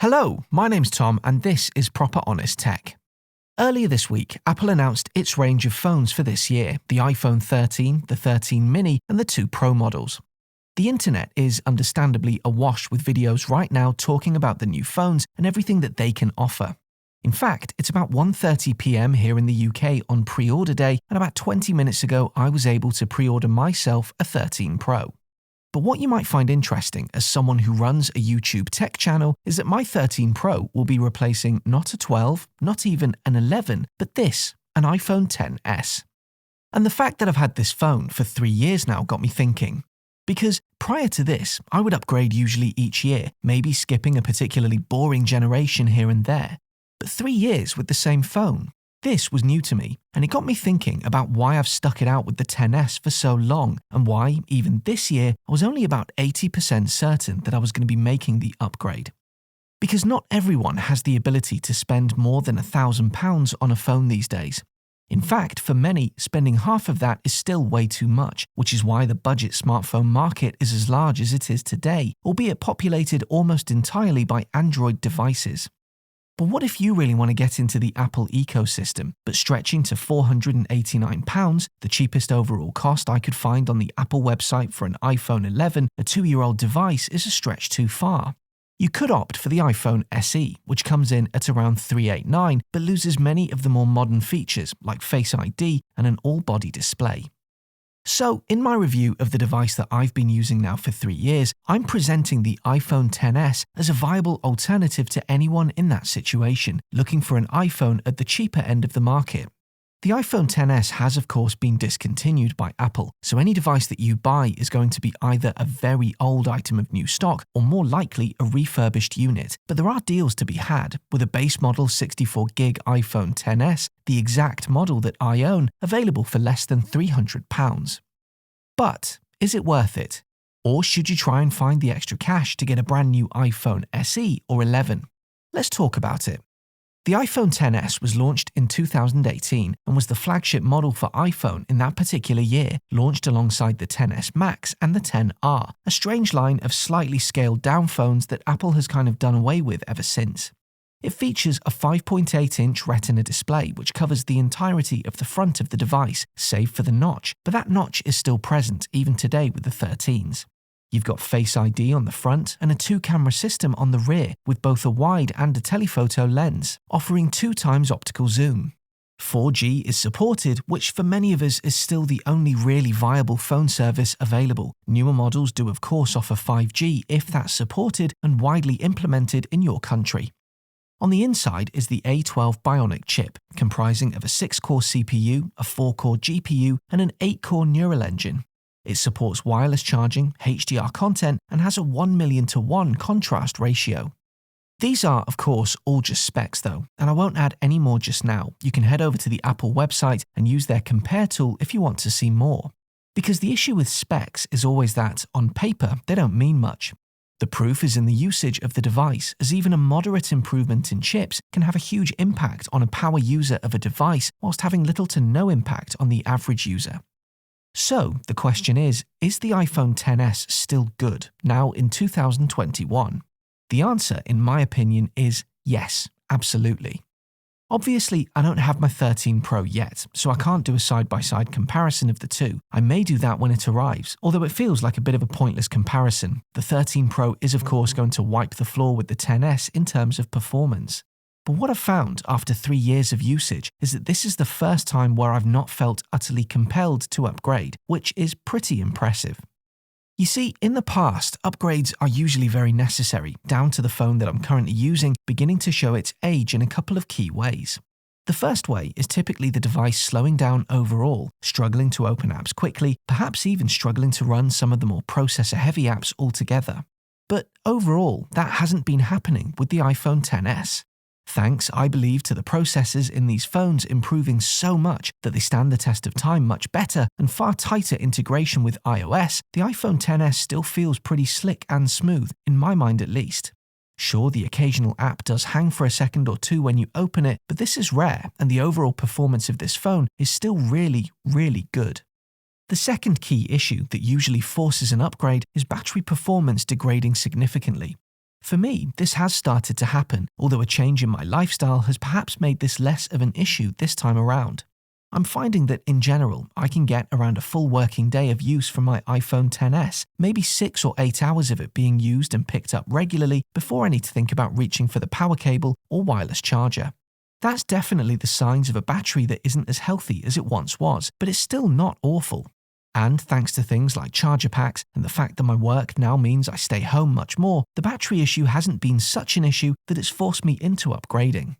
Hello, my name's Tom and this is Proper Honest Tech. Earlier this week, Apple announced its range of phones for this year, the iPhone 13, the 13 mini and the 2 Pro models. The internet is understandably awash with videos right now talking about the new phones and everything that they can offer. In fact, it's about 1:30 p.m. here in the UK on pre-order day, and about 20 minutes ago I was able to pre-order myself a 13 Pro. But what you might find interesting as someone who runs a YouTube tech channel is that my 13 Pro will be replacing not a 12, not even an 11, but this, an iPhone XS. And the fact that I've had this phone for 3 years now got me thinking. Because prior to this, I would upgrade usually each year, maybe skipping a particularly boring generation here and there. But 3 years with the same phone? This was new to me, and it got me thinking about why I've stuck it out with the XS for so long, and why, even this year, I was only about 80% certain that I was going to be making the upgrade. Because not everyone has the ability to spend more than £1,000 on a phone these days. In fact, for many, spending half of that is still way too much, which is why the budget smartphone market is as large as it is today, albeit populated almost entirely by Android devices. But what if you really want to get into the Apple ecosystem, but stretching to £489, the cheapest overall cost I could find on the Apple website for an iPhone 11, a 2-year-old device, is a stretch too far? You could opt for the iPhone SE, which comes in at around $389, but loses many of the more modern features like Face ID and an all-body display. So, in my review of the device that I've been using now for 3 years, I'm presenting the iPhone XS as a viable alternative to anyone in that situation, looking for an iPhone at the cheaper end of the market. The iPhone XS has of course been discontinued by Apple, so any device that you buy is going to be either a very old item of new stock or more likely a refurbished unit. But there are deals to be had, with a base model 64GB iPhone XS, the exact model that I own, available for less than £300. But is it worth it? Or should you try and find the extra cash to get a brand new iPhone SE or 11? Let's talk about it. The iPhone XS was launched in 2018 and was the flagship model for iPhone in that particular year, launched alongside the XS Max and the XR, a strange line of slightly scaled down phones that Apple has kind of done away with ever since. It features a 5.8-inch Retina display which covers the entirety of the front of the device, save for the notch, but that notch is still present even today with the 13s. You've got Face ID on the front and a 2-camera system on the rear with both a wide and a telephoto lens, offering 2x optical zoom. 4G is supported, which for many of us is still the only really viable phone service available. Newer models do of course offer 5G if that's supported and widely implemented in your country. On the inside is the A12 Bionic chip, comprising of a 6-core CPU, a 4-core GPU and an 8-core neural engine. It supports wireless charging, HDR content, and has a 1,000,000:1 contrast ratio. These are, of course, all just specs though, and I won't add any more just now. You can head over to the Apple website and use their compare tool if you want to see more. Because the issue with specs is always that, on paper, they don't mean much. The proof is in the usage of the device, as even a moderate improvement in chips can have a huge impact on a power user of a device whilst having little to no impact on the average user. So, the question is the iPhone XS still good, now in 2021? The answer, in my opinion, is yes, absolutely. Obviously, I don't have my 13 Pro yet, so I can't do a side-by-side comparison of the two. I may do that when it arrives, although it feels like a bit of a pointless comparison. The 13 Pro is of course going to wipe the floor with the XS in terms of performance. But what I've found after 3 years of usage is that this is the first time where I've not felt utterly compelled to upgrade, which is pretty impressive. You see, in the past, upgrades are usually very necessary, down to the phone that I'm currently using beginning to show its age in a couple of key ways. The first way is typically the device slowing down overall, struggling to open apps quickly, perhaps even struggling to run some of the more processor-heavy apps altogether. But overall, that hasn't been happening with the iPhone XS. Thanks, I believe, to the processors in these phones improving so much that they stand the test of time much better and far tighter integration with iOS, the iPhone XS still feels pretty slick and smooth, in my mind at least. Sure, the occasional app does hang for a second or two when you open it, but this is rare and the overall performance of this phone is still really, really good. The second key issue that usually forces an upgrade is battery performance degrading significantly. For me, this has started to happen, although a change in my lifestyle has perhaps made this less of an issue this time around. I'm finding that in general, I can get around a full working day of use from my iPhone XS, maybe 6 or 8 hours of it being used and picked up regularly before I need to think about reaching for the power cable or wireless charger. That's definitely the signs of a battery that isn't as healthy as it once was, but it's still not awful. And thanks to things like charger packs and the fact that my work now means I stay home much more, the battery issue hasn't been such an issue that it's forced me into upgrading.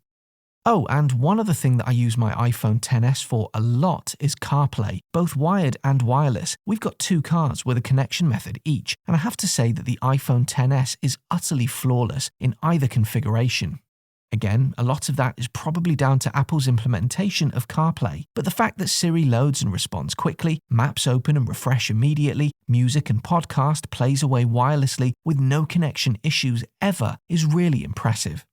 Oh, and one other thing that I use my iPhone XS for a lot is Carplay, both wired and wireless. We've got 2 cars with a connection method each, and I have to say that the iPhone XS is utterly flawless in either configuration. Again, a lot of that is probably down to Apple's implementation of Carplay, but the fact that Siri loads and responds quickly, maps open and refresh immediately, music and podcast plays away wirelessly with no connection issues ever is really impressive.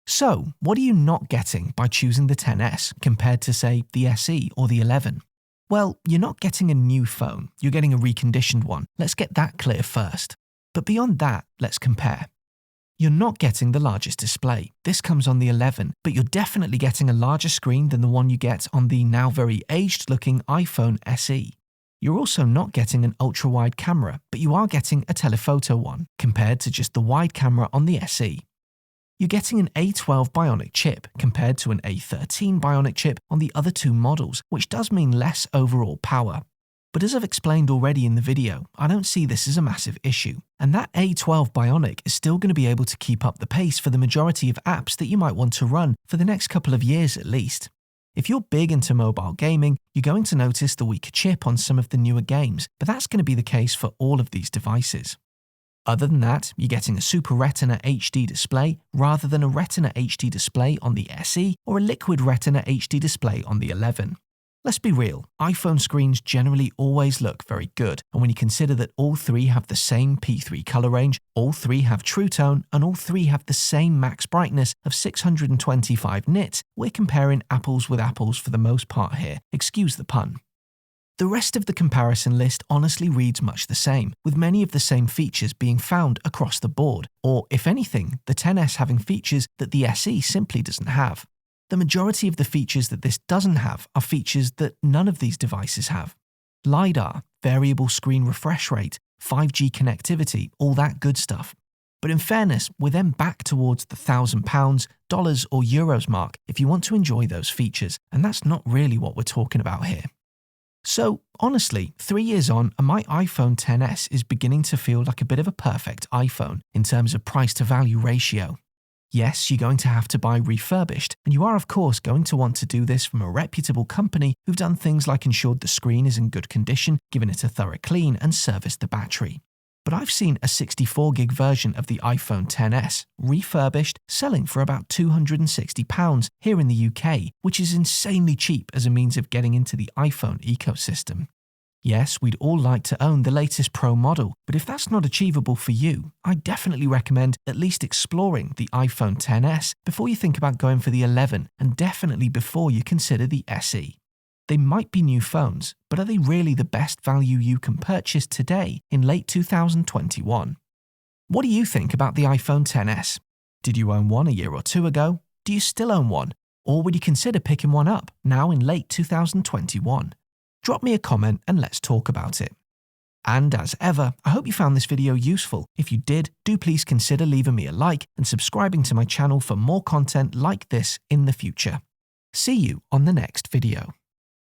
So, what are you not getting by choosing the XS compared to, say, the SE or the 11? Well, you're not getting a new phone, you're getting a reconditioned one. Let's get that clear first. But beyond that, let's compare. You're not getting the largest display. This comes on the 11, but you're definitely getting a larger screen than the one you get on the now very aged-looking iPhone SE. You're also not getting an ultra-wide camera, but you are getting a telephoto one, compared to just the wide camera on the SE. You're getting an A12 Bionic chip compared to an A13 Bionic chip on the other 2 models, which does mean less overall power. But as I've explained already in the video, I don't see this as a massive issue, and that A12 Bionic is still going to be able to keep up the pace for the majority of apps that you might want to run for the next couple of years at least. If you're big into mobile gaming, you're going to notice the weaker chip on some of the newer games, but that's going to be the case for all of these devices. Other than that, you're getting a Super Retina HD display rather than a Retina HD display on the SE or a Liquid Retina HD display on the 11. Let's be real, iPhone screens generally always look very good, and when you consider that all 3 have the same P3 color range, all 3 have True Tone, and all 3 have the same max brightness of 625 nits, we're comparing apples with apples for the most part here, excuse the pun. The rest of the comparison list honestly reads much the same, with many of the same features being found across the board, or if anything, the XS having features that the SE simply doesn't have. The majority of the features that this doesn't have are features that none of these devices have. LiDAR, variable screen refresh rate, 5G connectivity, all that good stuff. But in fairness, we're then back towards the £1,000, dollars or euros mark if you want to enjoy those features, and that's not really what we're talking about here. So, honestly, 3 years on, and my iPhone XS is beginning to feel like a bit of a perfect iPhone in terms of price to value ratio. Yes, you're going to have to buy refurbished, and you are of course going to want to do this from a reputable company who've done things like ensured the screen is in good condition, given it a thorough clean, and serviced the battery. But I've seen a 64GB version of the iPhone XS, refurbished, selling for about £260 here in the UK, which is insanely cheap as a means of getting into the iPhone ecosystem. Yes, we'd all like to own the latest Pro model, but if that's not achievable for you, I definitely recommend at least exploring the iPhone XS before you think about going for the 11, and definitely before you consider the SE. They might be new phones, but are they really the best value you can purchase today in late 2021? What do you think about the iPhone XS? Did you own one a year or 2 ago? Do you still own one? Or would you consider picking one up now in late 2021? Drop me a comment and let's talk about it. And as ever, I hope you found this video useful. If you did, do please consider leaving me a like and subscribing to my channel for more content like this in the future. See you on the next video.